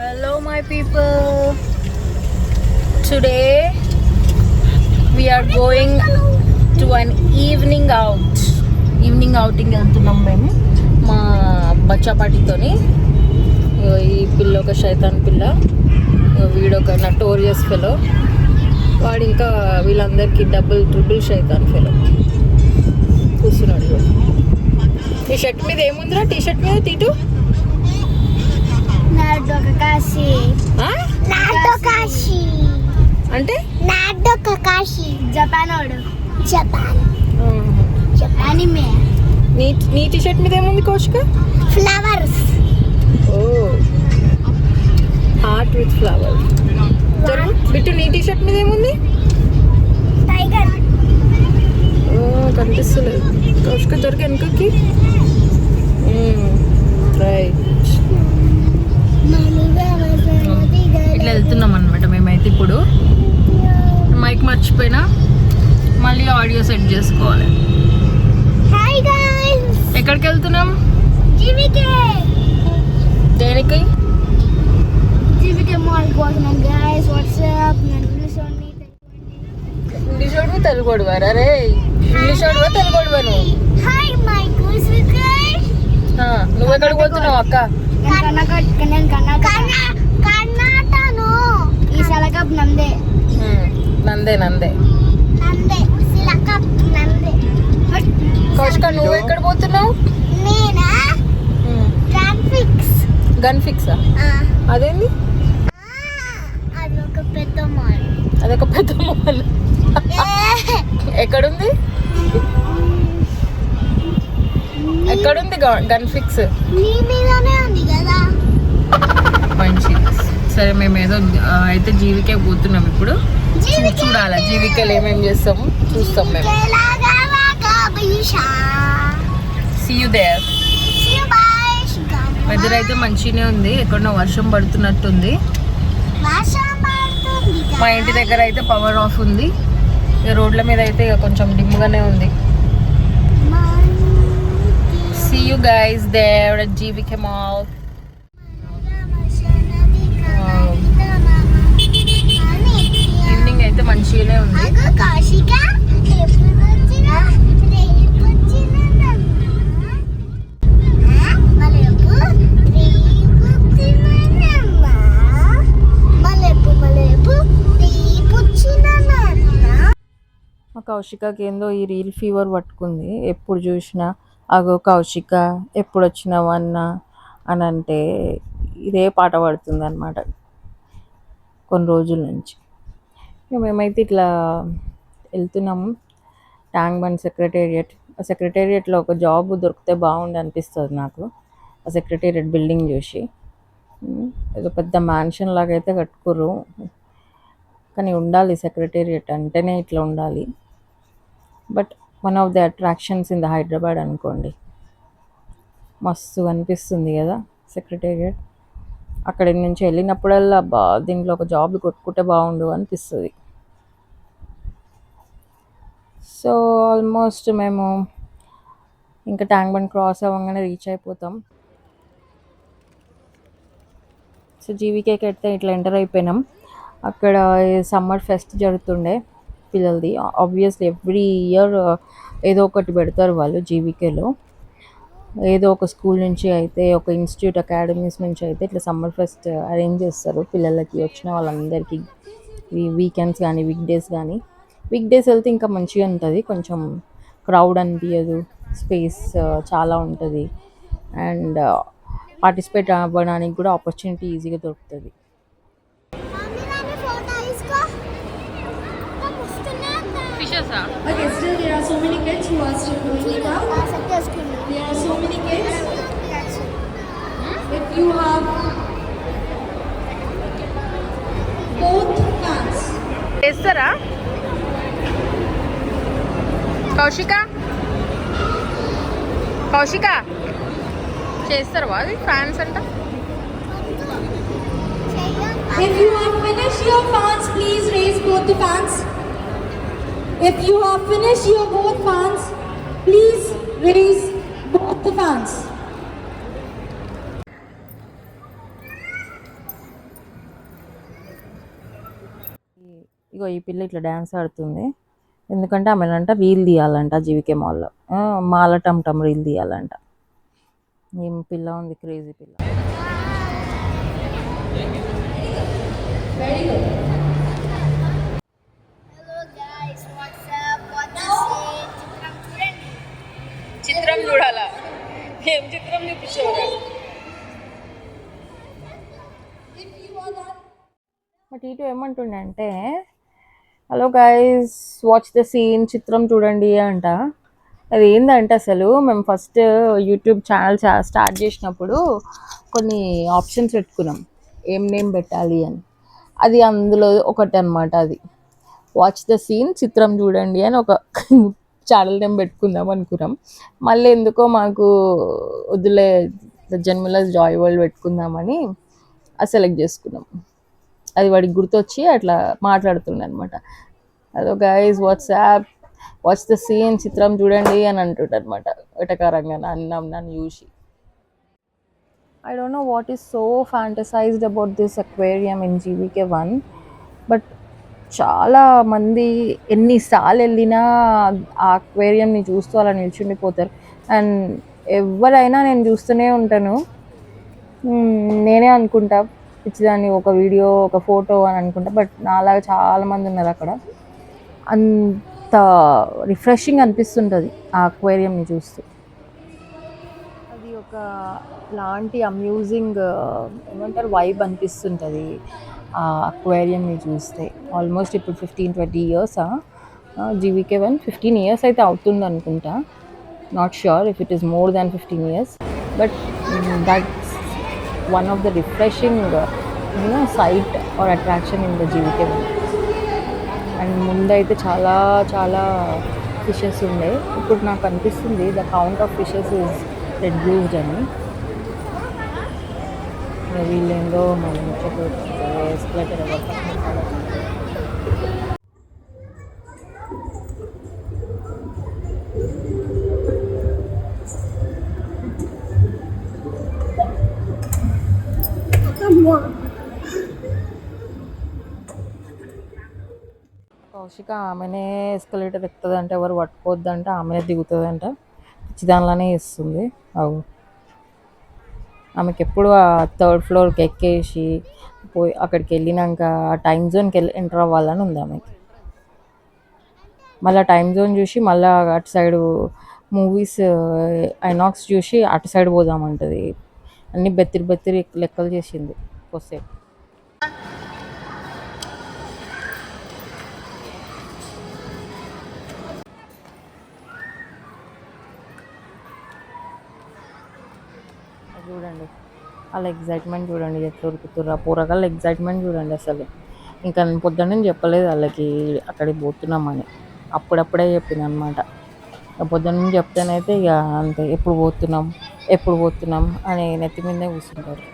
Hello my people. Today we are going to an evening outing వెళ్తున్నాం మేము మా బచ్చా పార్టీతోని. ఈ పిల్ల ఒక శైతాన్ పిల్ల, వీడొక నటోరియస్ ఫెలో, వాడు ఇంకా వీళ్ళందరికీ ట్రిపుల్ శైతాన్ ఫెలో కూర్చున్నాడు. ఈ షర్ట్ మీద ఏముందిరా? టీ షర్ట్ మీద టీటు అంటే నీ టీ షర్ట్ మీద ఏముంది కౌశిక? ఫ్లవర్స్. ఓ, హార్ట్ విత్ ఫ్లవర్. బిట్టు నీ టీ షర్ట్ మీద ఏముంది? టైగర్. ఓ, కనిపిస్తలేదు కౌశిక. దొరికి వెనుకకి. రైట్, ఇట్లా వెళ్తున్నాం అనమాట మేమైతే. ఇప్పుడు మైక్ మర్చిపోయినా, మళ్ళీ ఆడియో సెట్ చేసుకోవాలి. హాయ్ గైస్, ఎక్కడికి వెళ్తున్నాం? జీవికే. దేనికి? జీవికే మాల్ పోతున్నాం గైస్. వాట్సాప్ ఇంగ్లీష్ వాడు తెలుగు వాడు. అరే ఇంగ్లీష్ వాడు తెలుగు వాడు నువ్వు. Hi my guys. నువ్వు ఎక్కడికి పోతున్నావు అక్క? కర్ణాటను. ఈ సెలకప్ నందే. నందే. సెలకప్ నందే. కౌశిక నువ్వు ఎక్కడ పోతున్నావు? నేనా గన్ ఫిక్సా? అదేంది? అదొక పెద్ద మాల్. ఎక్కడుంది గన్ ఫిక్స్? నీ మీదనే ఉంది కదా. మంచి. సరే, మేము ఏదో అయితే జీవికే పోతున్నాం ఇప్పుడు. చూడాలా జీవికలు ఏమేమి చేస్తాము చూస్తాం మేము. See you there. వెదర్ అయితే మంచిగానే ఉంది. ఎక్కడో వర్షం పడుతున్నట్టుంది. మా ఇంటి దగ్గర అయితే పవర్ ఆఫ్ ఉంది. ఈ రోడ్ల మీద అయితే కొంచెం డిమ్గానే ఉంది. See you guys there at GVK Mall. Evening అయితే మంచిగానే ఉంది. మా కౌశికకి ఏందో ఈ రీల్ ఫీవర్ పట్టుకుంది. ఎప్పుడు చూసినా అగో కౌశిక ఎప్పుడు వచ్చినావు అన్నా అని అంటే ఇదే పాట పడుతుంది అన్నమాట కొన్ని రోజుల నుంచి. మేమైతే ఇట్లా వెళ్తున్నాము ట్యాంక్ బండ్ సెక్రటేరియట్లో ఒక జాబ్ దొరికితే బాగుండి అనిపిస్తుంది నాకు. ఆ సెక్రటేరియట్ బిల్డింగ్ చూసి ఏదో పెద్ద మ్యాన్షన్ లాగా అయితే కట్టుకుర్రు, కానీ ఉండాలి సెక్రటేరియట్ అంటేనే ఇట్లా ఉండాలి. But one of the attractions in the Hyderabad అనుకోండి. మస్తు అనిపిస్తుంది కదా సెక్రటేరియట్. అక్కడి నుంచి వెళ్ళినప్పుడల్లా దీంట్లో ఒక జాబ్ కొట్టుకుంటే బాగుండు అనిపిస్తుంది. సో ఆల్మోస్ట్ మేము ఇంకా ట్యాంక్ బండ్ క్రాస్ అవ్వగానే రీచ్ అయిపోతాం. సో జీవికేకి అయితే ఇట్లా ఎంటర్ అయిపోయినాం. అక్కడ సమ్మర్ ఫెస్ట్ జరుగుతుండే పిల్లలది. ఆబ్వియస్లీ ఎవ్రీ ఇయర్ ఏదో ఒకటి పెడతారు వాళ్ళు జీవికేలో. ఏదో ఒక స్కూల్ నుంచి అయితే, ఒక ఇన్స్టిట్యూట్ అకాడమీస్ నుంచి అయితే ఇట్లా సమ్మర్ ఫెస్ట్ అరేంజ్ చేస్తారు పిల్లలకి, వచ్చిన వాళ్ళందరికీ. వీకెండ్స్ కానీ వీక్ డేస్ వెళ్తే ఇంకా మంచిగా ఉంటుంది. కొంచెం క్రౌడ్ అనిపించదు, స్పేస్ చాలా ఉంటుంది, అండ్ పార్టిసిపేట్ అవ్వడానికి కూడా ఆపర్చునిటీ ఈజీగా దొరుకుతుంది. Okay, still there are so many kids who are still doing it up. There are so many kids. If you have both fans. చేస్తారా కౌశిక చేస్తారు వాళ్ళు ఫ్యాన్స్ అంట. If you have finished your fans, please raise both the fans. If you have finished your both fans, please raise both the fans. ఇగో ఈ పిల్ల ఇట్లా dance ఆడుతుంది. ఎందుకంటే ఆమెనంట reel తీయాలంట జీవికే మాల్లో. మాల టమ్ టమ్ రీల్ తీయాలంట. ఏం పిల్ల ఉంది, క్రేజీ పిల్ల. హలో గైస్ వాట్సాప్ చిత్రం చూడాలా? ఏం చిత్రం చూపించారు? బట్ ఇటు ఏమంటుండే అంటే, hello guys watch the scene, చిత్రం చూడండి అంట. అది ఏంటంటే అసలు మేము ఫస్ట్ యూట్యూబ్ ఛానల్ స్టార్ట్ చేసినప్పుడు కొన్ని ఆప్షన్స్ పెట్టుకున్నాం ఏం నేమ్ పెట్టాలి అని. అది అందులో ఒకటి అనమాట. అది వాచ్ ద సీన్, చిత్రం చూడండి అని ఒక ఛానల్ నేమ్ పెట్టుకుందాం అనుకున్నాం. మళ్ళీ ఎందుకో మాకు వద్దులే జన్మలస్ జాయ్ వరల్డ్ పెట్టుకుందామని అది సెలెక్ట్ చేసుకున్నాం. అది వాడికి గుర్తొచ్చి అట్లా మాట్లాడుతుండే అనమాట. Hello guys what's up watch the scene, చిత్రం చూడండి అని అంటుండే అనమాట వెటకారంగా నన్ను చూసి. I don't know what is so fantasized about this aquarium in GVK1, but చాలా మంది ఎన్నిసార్లు వెళ్ళినా ఆ అక్వేరియంని చూస్తూ అలా నిల్చుండిపోతారు. అండ్ ఎవరైనా నేను చూస్తూనే ఉంటాను. నేనే అనుకుంటా పిచ్చిదాన్ని, ఒక వీడియో ఒక ఫోటో అని అనుకుంటా. బట్ నాలాగా చాలామంది ఉన్నారు అక్కడ. అంత రిఫ్రెషింగ్ అనిపిస్తుంటుంది ఆ అక్వేరియంని చూస్తూ. అది ఒక లాంటి అమ్యూజింగ్ ఏమంటారు వైబ్ అనిపిస్తుంటుంది ఆ అక్వేరియంని చూస్తే. ఆల్మోస్ట్ ఇప్పుడు 15-20 ఇయర్సా GVK1? 15 ఇయర్స్ అయితే అవుతుంది అనుకుంటా. Not sure if it is more than 15 years, but that's one of the refreshing sight or attraction in the GVK1. And ముందైతే చాలా చాలా ఫిషెస్ ఉండే. ఇప్పుడు నాకు అనిపిస్తుంది the count of fishes is reduced అని. వీళ్ళేందో మనం ఎస్కలేటర్ ఎవరు కౌశిక ఆమెనే ఎస్కలేటర్ ఎక్కుతుందంటే ఎవరు పట్టుకోవద్దంట, ఆమెనే దిగుతుందంట. పిచ్చిదానిలానే ఇస్తుంది. అవు ఆమెకి ఎప్పుడు ఆ 3rd ఫ్లోర్కి ఎక్కేసి పోయి అక్కడికి వెళ్ళినాక ఆ టైం జోన్కి ఎంటర్ అవ్వాలని ఉంది ఆమెకి. మళ్ళీ టైం జోన్ చూసి మళ్ళీ అటు సైడు మూవీస్ ఐనాక్స్ చూసి అటు సైడ్ పోదామంటుంది. అన్నీ బెత్తిరి లెక్కలు చేసింది కొద్దిసేపు. చూడండి వాళ్ళ ఎగ్జైట్మెంట్ చూడండి, ఎట్లా ఉరుకుతుర్రు. ఆ పూరగాళ్ళ ఎగ్జైట్మెంట్ చూడండి అసలు. ఇంకా నేను పొద్దున్న చెప్పలేదు వాళ్ళకి అక్కడికి పోతున్నామని, అప్పుడప్పుడే చెప్పింది అనమాట. పొద్దున్న చెప్తేనైతే ఇక అంతే, ఎప్పుడు పోతున్నాం అని నెత్తి మీదే కూర్చుంటారు.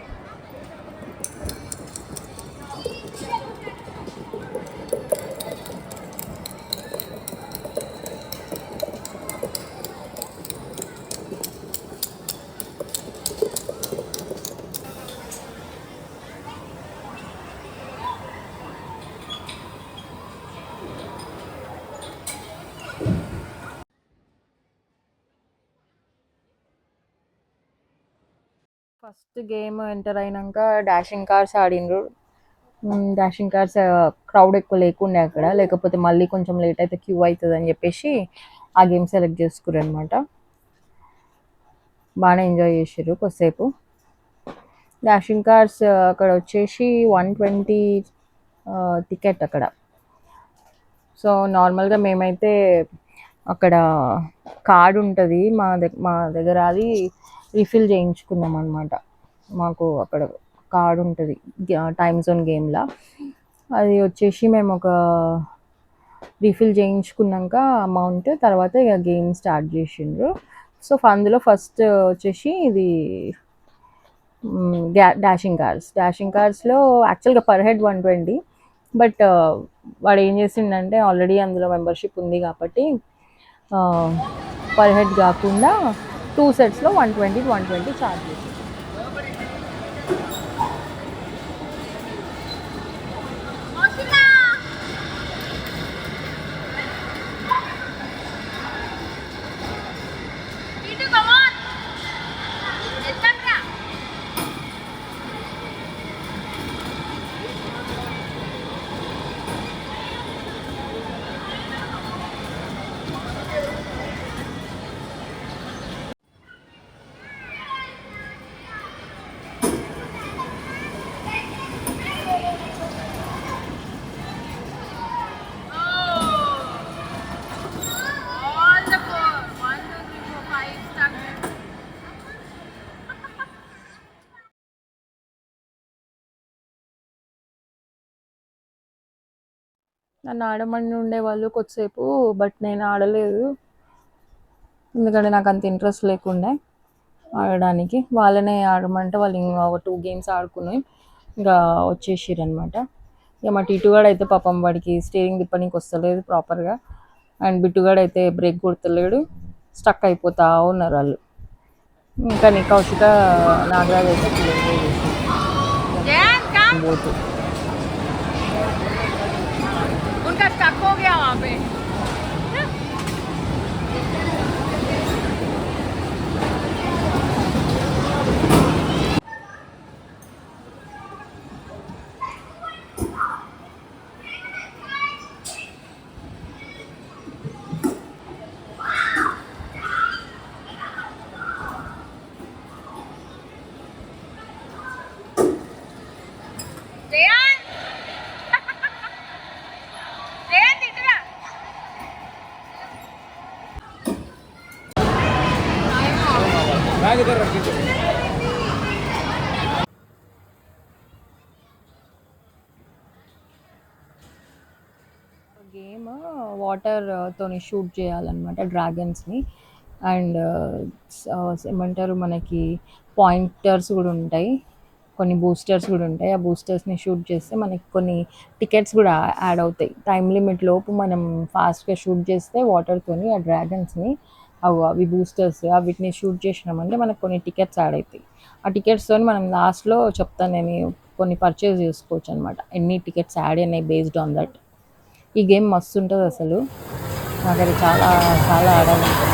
ఫస్ట్ గేమ్ ఎంటర్ అయినాక డాషింగ్ కార్స్ ఆడిండ్రు. డాషింగ్ కార్స్ క్రౌడ్ ఎక్కువ లేకుండే అక్కడ, లేకపోతే మళ్ళీ కొంచెం లేట్ అయితే క్యూ అవుతుంది అని చెప్పేసి ఆ గేమ్ సెలెక్ట్ చేసుకుర్రు అనమాట. బాగానే ఎంజాయ్ చేసారు కొద్దిసేపు. డాషింగ్ కార్స్ అక్కడ వచ్చేసి 120 టికెట్ అక్కడ. సో నార్మల్గా మేమైతే అక్కడ కార్డ్ ఉంటుంది మా దగ్గర, అది రీఫిల్ చేయించుకున్నాం అనమాట. మాకు అక్కడ కార్డ్ ఉంటుంది టైమ్ జోన్ గేమ్లో. అది వచ్చేసి మేము ఒక రీఫిల్ చేయించుకున్నాక అమౌంట్ తర్వాత ఇక గేమ్ స్టార్ట్ చేసిండ్రు. సో అందులో ఫస్ట్ వచ్చేసి ఇది డాషింగ్ కార్స్లో యాక్చువల్గా పర్ హెడ్ 120, బట్ వాడు ఏం చేసిండంటే ఆల్రెడీ అందులో మెంబర్షిప్ ఉంది కాబట్టి పర్ హెడ్ కాకుండా 2 సెట్స్లో 120 ఛార్జ్ చేసింది. నన్ను ఆడమని ఉండేవాళ్ళు కొద్దిసేపు, బట్ నేను ఆడలేదు. ఎందుకంటే నాకు అంత ఇంట్రెస్ట్ లేకుండే ఆడడానికి. వాళ్ళనే ఆడమంటే వాళ్ళు ఇంకా ఒక 2 గేమ్స్ ఆడుకుని ఇంకా వచ్చేసిర్రు అనమాట. ఇక మా టీటుగాడు అయితే పాపం వాడికి స్టీరింగ్ తిప్పనీకి వస్తలేదు ప్రాపర్గా. అండ్ బిట్టుగాడు అయితే బ్రేక్ కొడతలేడు, స్టక్ అయిపోతా ఉన్నారు వాళ్ళు. ఇంకా నీ కౌశిక నాగరాజ్ అయితే ఫుల్ ఎంజాయ్ చేసింది బోటు. उनका स्टक हो गया वहाँ पे। గేమ్ వాటర్ తోని షూట్ చేయాలన్నమాట డ్రాగన్స్ని. అండ్ ఏమంటారు, మనకి పాయింటర్స్ కూడా ఉంటాయి, కొన్ని బూస్టర్స్ కూడా ఉంటాయి. ఆ బూస్టర్స్ని షూట్ చేస్తే మనకి కొన్ని టికెట్స్ కూడా యాడ్ అవుతాయి. టైం లిమిట్ లోపు మనం ఫాస్ట్గా షూట్ చేస్తే వాటర్తోని ఆ డ్రాగన్స్ని, అవి బూస్టర్స్ వీటిని షూట్ చేసినామంటే మనకు కొన్ని టికెట్స్ యాడ్ అవుతాయి. ఆ టికెట్స్తో మనం లాస్ట్లో చెప్తాను నేను, కొన్ని పర్చేస్ చేసుకోవచ్చు అనమాట, ఎన్ని టికెట్స్ యాడ్ అయినాయి బేస్డ్ ఆన్ దట్. ఈ గేమ్ మస్తు ఉంటుంది అసలు, నాకు అది చాలా చాలా ఆడాలనిపిస్తుంది.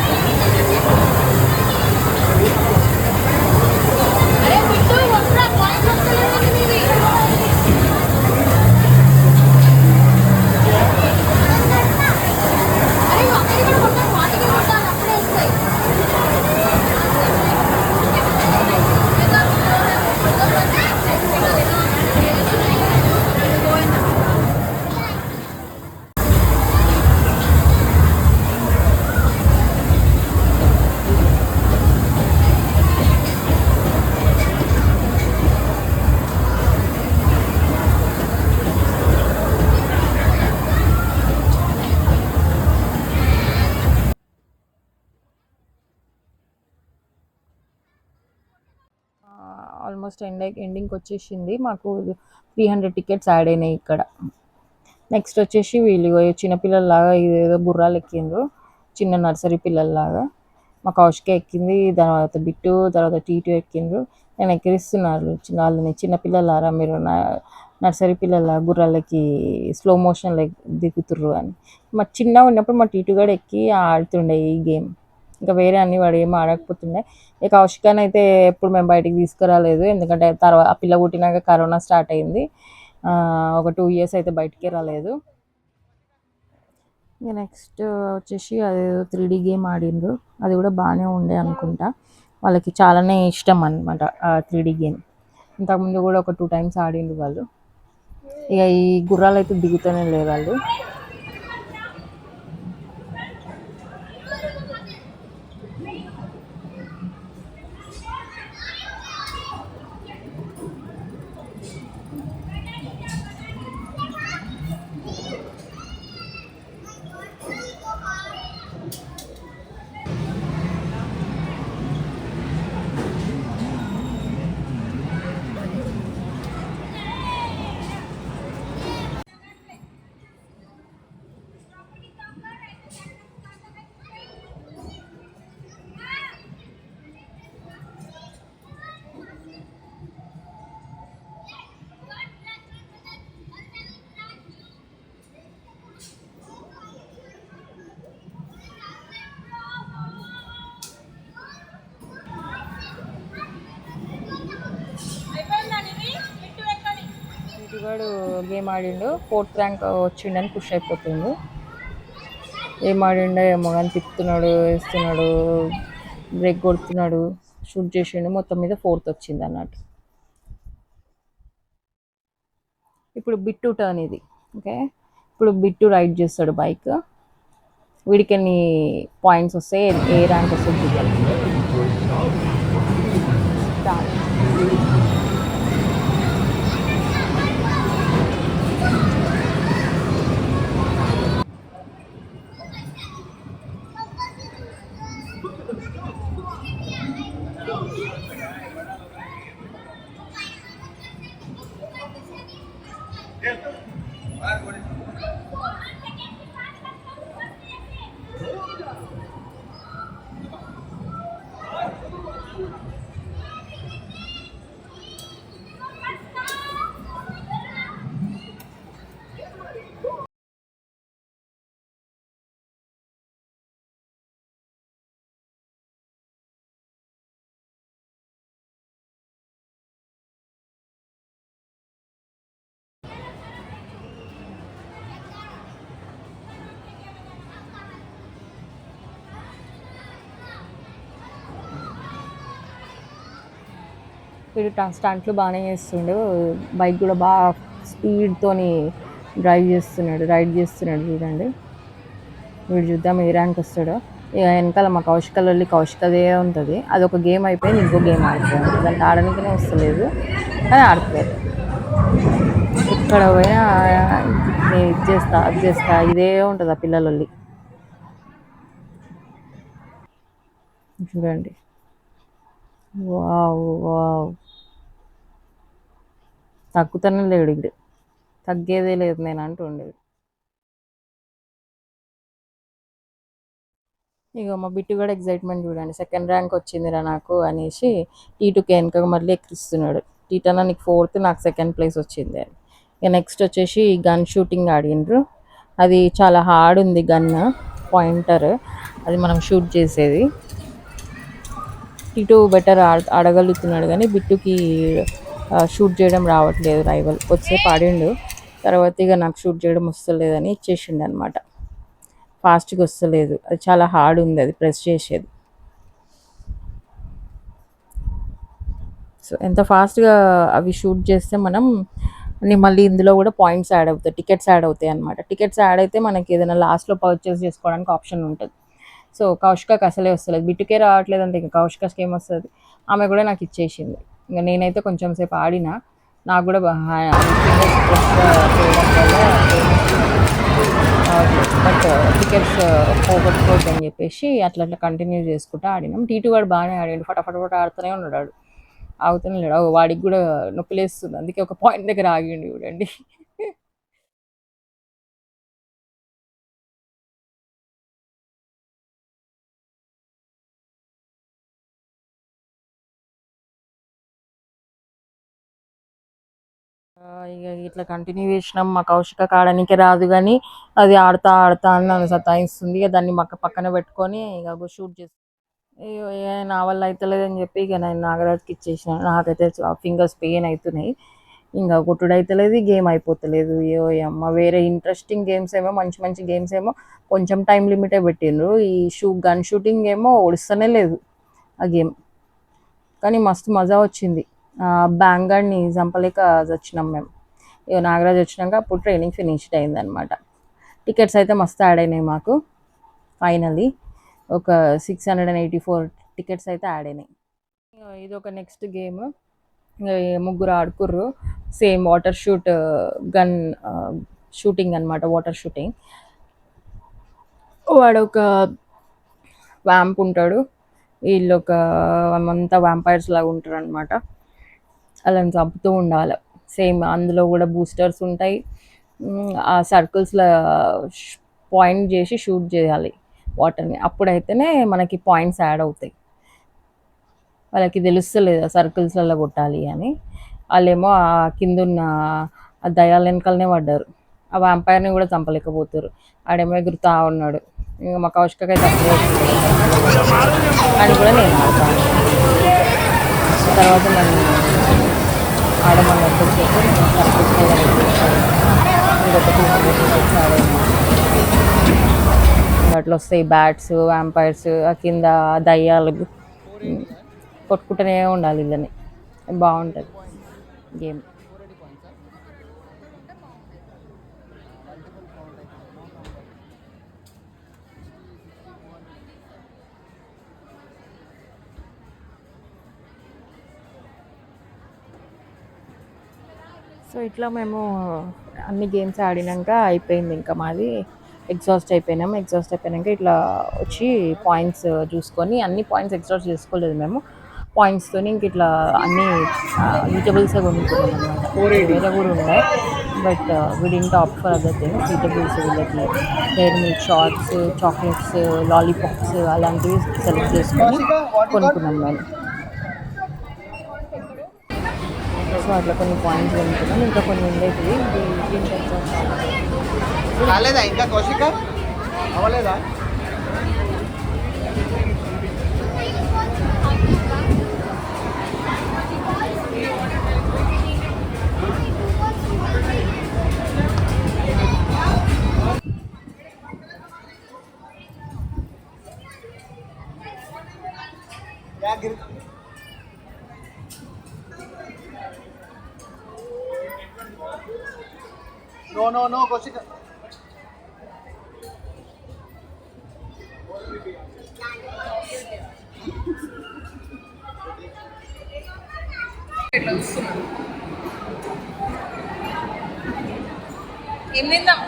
ఆల్మోస్ట్ ఎండింగ్కి వచ్చేసింది. మాకు 300 టికెట్స్ యాడ్ అయినాయి ఇక్కడ. నెక్స్ట్ వచ్చేసి వీళ్ళు చిన్నపిల్లల్లాగా ఇదేదో గుర్రాలు ఎక్కిండ్రు, చిన్న నర్సరీ పిల్లల్లాగా. మా కౌశిక ఎక్కింది, తర్వాత బిట్టు, తర్వాత టీటు ఎక్కిండ్రు. నేను ఎక్కిరిస్తున్నారు వాళ్ళని, చిన్నపిల్లలారా మీరు నర్సరీ పిల్లల గుర్రాలకి స్లో మోషన్లో దిగుతుర్రు అని. మా చిన్నగా ఉన్నప్పుడు మా టీటుగాడు ఎక్కి ఆడుతుండే ఈ గేమ్. ఇంకా వేరే అన్ని వాడు ఏం ఆడకపోతుండే. ఇక కౌశికాన్ని అయితే ఎప్పుడు మేము బయటికి తీసుకురాలేదు, ఎందుకంటే తర్వాత ఆ పిల్ల పుట్టినాక కరోనా స్టార్ట్ అయింది. ఒక 2 ఇయర్స్ అయితే బయటికే రాలేదు. ఇక నెక్స్ట్ వచ్చేసి అదేదో 3D గేమ్ ఆడిండ్రు, అది కూడా బాగానే ఉండే అనుకుంటా. వాళ్ళకి చాలానే ఇష్టం అనమాట ఆ 3D గేమ్. ఇంతకుముందు కూడా ఒక 2 టైమ్స్ ఆడిండ్రు వాళ్ళు. ఇక ఈ గుర్రాలు అయితే దిగుతూనే లేరు వాళ్ళు. వాడు గేమ్ ఆడిండు, 4th ర్యాంక్ వచ్చిండని పుష్ అయిపోతుండు. ఏం ఆడిండో ఏమో కానీ తిప్పుతున్నాడు, వేస్తున్నాడు, బ్రేక్ కొడుతున్నాడు, షూట్ చేసిండు, మొత్తం మీద 4th వచ్చింది అన్నట్టు. ఇప్పుడు బిట్టు టర్న్ ఇది. ఓకే, ఇప్పుడు బిట్టు రైడ్ చేస్తాడు బైక్. వీడికి ఎన్ని పాయింట్స్ వస్తాయి, ఏ ర్యాంక్ వస్తుంది వీడు స్టంట్లు బాగానే చేస్తుండు, బైక్ కూడా బాగా స్పీడ్తోని రైడ్ చేస్తున్నాడు చూడండి. వీడు చూద్దాం ఏ ర్యాంక్ వస్తాడో. ఇక వెనకాల మా కౌశికదే ఉంటుంది. అదొక గేమ్ అయిపోయింది, ఇంకో గేమ్ ఆడుతుంది. దానికి ఆడడానికనే వస్తలేదు కానీ ఆడుతుంది. ఇక్కడ పోయినా నేను అది చేస్తా ఇదే ఉంటుంది ఆ పిల్లలల్లి. చూడండి, వావ్ వావ్, తగ్గుతూనే లేడు ఇప్పుడు, తగ్గేదే లేదు నేను అంటుండేది. ఇక మా బిట్టు కూడా ఎగ్జైట్మెంట్ చూడండి, సెకండ్ ర్యాంక్ వచ్చిందిరా నాకు అనేసి టీటుకి వెనక మళ్ళీ ఎక్కిస్తున్నాడు. టీటన్నా నీకు 4th, నాకు సెకండ్ ప్లేస్ వచ్చింది అని. ఇక నెక్స్ట్ వచ్చేసి గన్ షూటింగ్ ఆడిండ్రు. అది చాలా హార్డ్ ఉంది గన్, పాయింటర్, అది మనం షూట్ చేసేది. టీటు బెటర్ ఆడగలుగుతున్నాడు కానీ బిట్టుకి షూట్ చేయడం రావట్లేదు. రైవల్ వచ్చేసేపు ఆడిండు, తర్వాత ఇక నాకు షూట్ చేయడం వస్తలేదని ఇచ్చేసిండు అనమాట. ఫాస్ట్గా వస్తలేదు, అది చాలా హార్డ్ ఉంది, అది ప్రెస్ చేసేది. సో ఎంత ఫాస్ట్గా అవి షూట్ చేస్తే మనం మళ్ళీ ఇందులో కూడా పాయింట్స్ యాడ్ అవుతాయి, టికెట్స్ యాడ్ అవుతాయి అనమాట. టికెట్స్ యాడ్ అయితే మనకి ఏదైనా లాస్ట్లో పర్చేస్ చేసుకోవడానికి ఆప్షన్ ఉంటుంది. సో కౌశికకి అసలే వస్తలేదు, బిట్టుకే రావట్లేదు అంటే ఇంకా కౌశికకి ఏమొస్తుంది. ఆమె కూడా నాకు ఇచ్చేసింది. ఇంకా నేనైతే కొంచెం సేపు ఆడినా, నాకు కూడా బట్ టికెట్స్ పోగొట్టుకోవద్దు అని చెప్పేసి అట్లా కంటిన్యూ చేసుకుంటూ ఆడినాం. టీటు వాడు బాగానే ఆడాడు, ఫటాఫట ఆడుతూనే ఉన్నాడు, ఆగుతూనే లేడు. వాడికి కూడా నొప్పి లేస్తుంది, అందుకే ఒక పాయింట్ దగ్గర ఆగిండు చూడండి. ఇక ఇట్లా కంటిన్యూ చేసినాం. మా కౌశికకి ఆడడానికి రాదు కానీ అది ఆడుతా అని నన్ను సతాయిస్తుంది. ఇక దాన్ని పక్కన పెట్టుకొని ఇక షూట్ చేసి నా వల్ల అవుతలేదని చెప్పి ఇక నేను నాగరాజ్కి ఇచ్చేసిన. నాకైతే ఫింగర్స్ పెయిన్ అవుతున్నాయి, ఇంకా కొట్టుడు అవుతలేదు, గేమ్ అయిపోతలేదు. అమ్మ వేరే ఇంట్రెస్టింగ్ గేమ్స్ ఏమో, మంచి మంచి గేమ్స్ ఏమో కొంచెం టైం లిమిటే పెట్టిండ్రు. ఈ గన్ షూటింగ్ ఏమో ఓడిస్తూనే లేదు ఆ గేమ్, కానీ మస్తు మజా వచ్చింది. బ్యాంగాడ్ని చంపలేక వచ్చినాం మేము. ఇక నాగరాజ్ వచ్చినాక అప్పుడు ట్రైనింగ్ ఫినిష్డ్ అయిందనమాట. టికెట్స్ అయితే మస్తు యాడ్ అయినాయి మాకు. ఫైనలీ ఒక 684 టికెట్స్ అయితే యాడ్ అయినాయి. ఇది ఒక నెక్స్ట్ గేమ్, ముగ్గురు ఆడుకుర్రు. సేమ్ వాటర్ గన్ షూటింగ్ అనమాట, వాటర్ షూటింగ్. వాడు ఒక వ్యాంప్ ఉంటాడు, వీళ్ళు అంతా వ్యాంపైర్స్ లాగా ఉంటారు అనమాట. అలా చంపుతూ ఉండాలి. సేమ్ అందులో కూడా బూస్టర్స్ ఉంటాయి. ఆ సర్కిల్స్లో పాయింట్ చేసి షూట్ చేయాలి వాటర్ని, అప్పుడైతేనే మనకి పాయింట్స్ యాడ్ అవుతాయి. వాళ్ళకి తెలుస్తలేదు సర్కిల్స్లలో కొట్టాలి అని. వాళ్ళేమో ఆ కిందున్న ఆ దయాల వెనకాలనే పడ్డారు, ఆ వ్యాంపైర్ని కూడా చంపలేకపోతారు. ఆడేమో ఎగురుతా ఉన్నాడు. ఇంకా మా కౌశికకి అయితే అని కూడా నేను ఆడతాను. తర్వాత నన్ను ఆడమన్నట్టు చెప్పి అట్లా వస్తాయి బ్యాట్స్, వ్యాంపైర్స్, ఆ కింద దయ్యాలు కొట్టుకుంటూనే ఉండాలి వీళ్ళని. బాగుంటుంది గేమ్. సో ఇట్లా మేము అన్ని గేమ్స్ ఆడినాక అయిపోయింది. ఇంకా మాది ఎగ్జాస్ట్ అయిపోయినాక ఇట్లా వచ్చి పాయింట్స్ చూసుకొని, అన్ని పాయింట్స్ ఎగ్జాస్ట్ చేసుకోలేదు మేము, పాయింట్స్తో ఇంక ఇట్లా అన్ని ఈటబుల్సే కొనుక్కున్నాం అనమాట. వేరే కూడా ఉండే, but we didn't opt for other things. Eatables వీళ్ళకి dairy milk, shorts, chocolates, lollipops అలాంటివి సెలెక్ట్ చేసుకొని కొనుక్కున్నాం మేము. సో అట్లా కొన్ని పాయింట్స్ కొనుక్కున్నాం. ఇంకా కొన్ని ఉండేవి రాలేదా ఇంకా కౌశిక అవ్వలేదా? No, Kosika. ఏం తిందాం?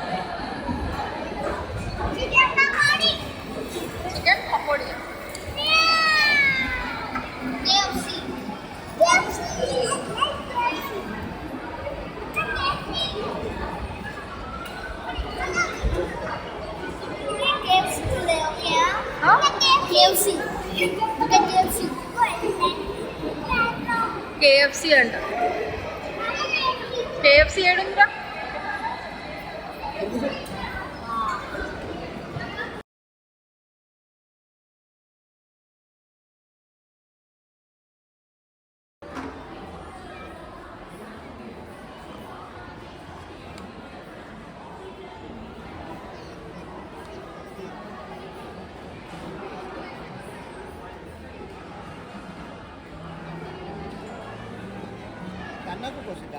చికెన్ పకోడీ. కేఎఫ్సి అంట. కేఎఫ్సి ఏడుందా?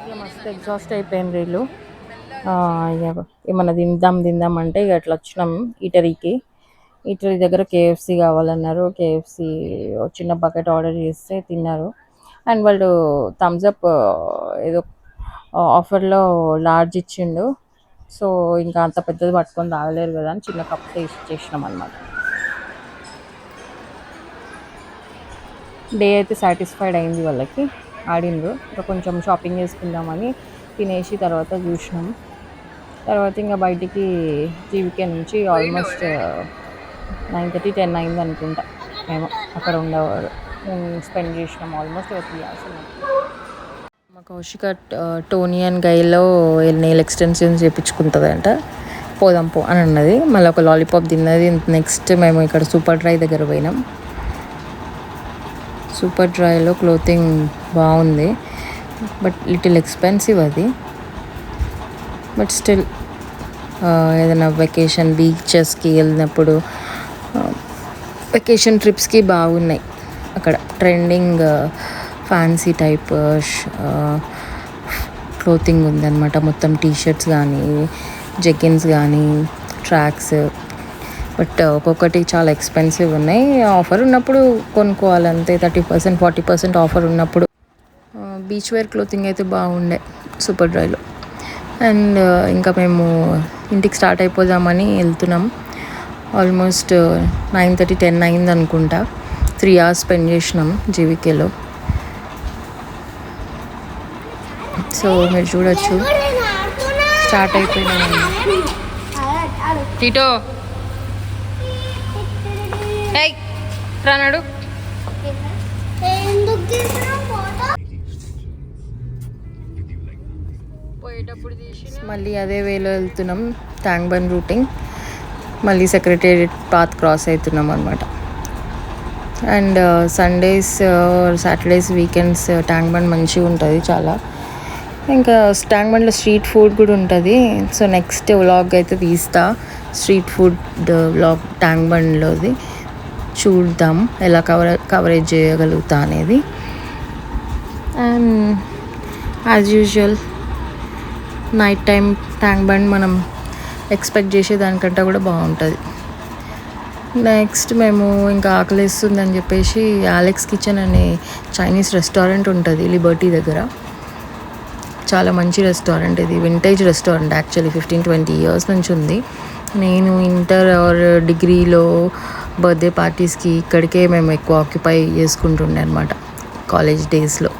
ఇక మస్తు ఎగ్జాస్ట్ అయిపోయింది వీళ్ళు. ఇక ఏమన్నా తిందాం అంటే ఇక అట్లా వచ్చినాం ఈటరీకి. ఈటరీ దగ్గర కేఎఫ్సి కావాలన్నారు. కేఎఫ్సి చిన్న బకెట్ ఆర్డర్ చేస్తే తిన్నారు. అండ్ వాళ్ళు థమ్స్అప్ ఏదో ఆఫర్లో లార్జ్ ఇచ్చిండు. సో ఇంకా అంత పెద్దది పట్టుకొని తాగలేరు కదా అని చిన్న కప్ ఇచ్చేసినాం అనమాట. డే అయితే సాటిస్ఫైడ్ అయింది వాళ్ళకి, ఆడిండ్రు. ఇంకా కొంచెం షాపింగ్ చేసుకుందామని తినేసి తర్వాత చూసినాం. తర్వాత ఇంకా బయటికి జీవికే నుంచి ఆల్మోస్ట్ 9:30, 10 అయింది అనుకుంటా. మేము అక్కడ ఉండేవారు స్పెండ్ చేసినాం ఆల్మోస్ట్ 3 hours. మా కౌశిక టోనీ అండ్ గైలో నెయిల్ ఎక్స్టెన్షన్స్ చేయించుకుంటుందంట. పోదాం పో అని అన్నది. మళ్ళీ ఒక లాలీపాప్ తిన్నది. నెక్స్ట్ మేము ఇక్కడ సూపర్ డ్రై దగ్గర పోయినాం. సూపర్ డ్రైలో క్లోతింగ్ బాగుంది, బట్ లిటిల్ ఎక్స్పెన్సివ్ అది. బట్ స్టిల్ ఏదైనా వెకేషన్ బీచెస్కి వెళ్ళినప్పుడు వెకేషన్ ట్రిప్స్కి బాగున్నాయి అక్కడ. ట్రెండింగ్ ఫ్యాన్సీ టైప్ క్లోతింగ్ ఉందన్నమాట. మొత్తం టీషర్ట్స్ కానీ, జెగిన్స్ కానీ, ట్రాక్స్. బట్ ఒక్కొక్కటి చాలా ఎక్స్పెన్సివ్ ఉన్నాయి. ఆఫర్ ఉన్నప్పుడు కొనుక్కోవాలంతే. 30%, 40% ఆఫర్ ఉన్నప్పుడు. బీచ్ వేర్ క్లోతింగ్ అయితే బాగుండే సూపర్ డ్రైలో. అండ్ ఇంకా మేము ఇంటికి స్టార్ట్ అయిపోదామని వెళ్తున్నాం. ఆల్మోస్ట్ 9:30, 10 అయింది అనుకుంటా. 3 hours స్పెండ్ చేసినాం జీవికేలో. సో మీరు చూడొచ్చు స్టార్ట్ అయిపోయినాం. టీటో రానాడు. పోయేటప్పుడు మళ్ళీ అదే వేలో వెళ్తున్నాం. ట్యాంక్ బండ్ రూటింగ్. మళ్ళీ సెక్రటేరియట్ పాత్ క్రాస్ అవుతున్నాం అనమాట. And Sundays, Saturdays, weekends Tank Bund మంచిగా ఉంటుంది చాలా. ఇంకా ట్యాంక్ బండ్లో స్ట్రీట్ ఫుడ్ కూడా ఉంటుంది. సో నెక్స్ట్ వ్లాగ్ అయితే తీస్తా, స్ట్రీట్ ఫుడ్ వ్లాగ్ ట్యాంక్ బండ్లోది. చూద్దాం ఎలా కవరేజ్ చేయగలుగుతా అనేది. And as usual night time tank bund మనం ఎక్స్పెక్ట్ చేసేదానికంటే కూడా బాగుంటుంది. నెక్స్ట్ మేము ఇంకా ఆకలిస్తుందని చెప్పేసి అలెక్స్ కిచెన్ అనే చైనీస్ రెస్టారెంట్ ఉంటుంది లిబర్టీ దగ్గర. చాలా మంచి రెస్టారెంట్ ఇది. వింటేజ్ రెస్టారెంట్ యాక్చువల్లీ 15-20 years నుంచి ఉంది. నేను ఇంటర్ ఆర్ డిగ్రీలో బర్త్డే పార్టీస్కి ఇక్కడికే మేము ఎక్కువ ఆక్యుపై చేసుకుంటుండే అనమాట. కాలేజ్ డేస్లో.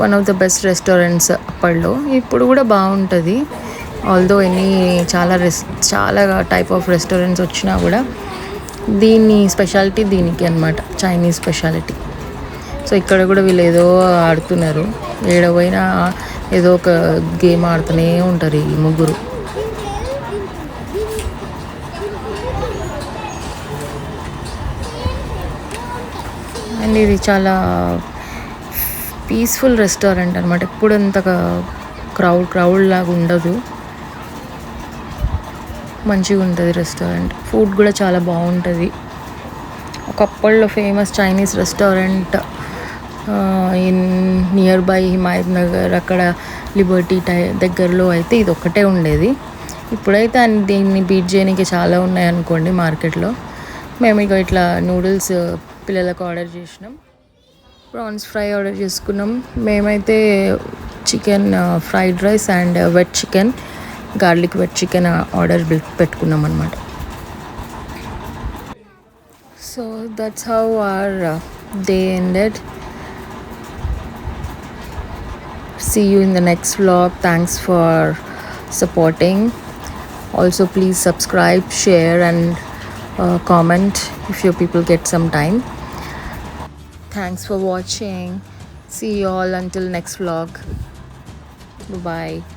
One of the best restaurants అప్పట్లో. ఇప్పుడు కూడా బాగుంటుంది. ఆల్దో చాలా టైప్ ఆఫ్ రెస్టారెంట్స్ వచ్చినా కూడా దీని స్పెషాలిటీ దీనికి అనమాట, చైనీస్ స్పెషాలిటీ. సో ఇక్కడ కూడా వీళ్ళు ఏదో ఆడుతున్నారు, ఏడవైనా ఏదో ఒక గేమ్ ఆడుతూనే ఉంటారు ఈ ముగ్గురు. అండ్ ఇది చాలా పీస్ఫుల్ రెస్టారెంట్ అనమాట. ఎప్పుడు అంతగా క్రౌడ్ లాగా ఉండదు, మంచిగా ఉంటుంది రెస్టారెంట్. ఫుడ్ కూడా చాలా బాగుంటుంది. ఒకప్పట్లో famous Chinese restaurant in near by Himayat Nagar, అక్కడ లిబర్టీ దగ్గరలో అయితే ఇది ఒక్కటే ఉండేది. ఇప్పుడైతే దీన్ని బీట్ చేయడానికి చాలా ఉన్నాయి అనుకోండి మార్కెట్లో. మేము ఇక ఇట్లా నూడిల్స్ పిల్లలకు ఆర్డర్ చేసినాం, ప్రాన్స్ ఫ్రై ఆర్డర్ చేసుకున్నాం. మేమైతే chicken fried rice and wet chicken, garlic wet chicken order పెట్టుకున్నాం అనమాట. So that's how our day ended. See you in the next vlog. Thanks for supporting. Also please subscribe, share and comment if your people get some time. Thanks for watching. See you all until next vlog. Bye bye.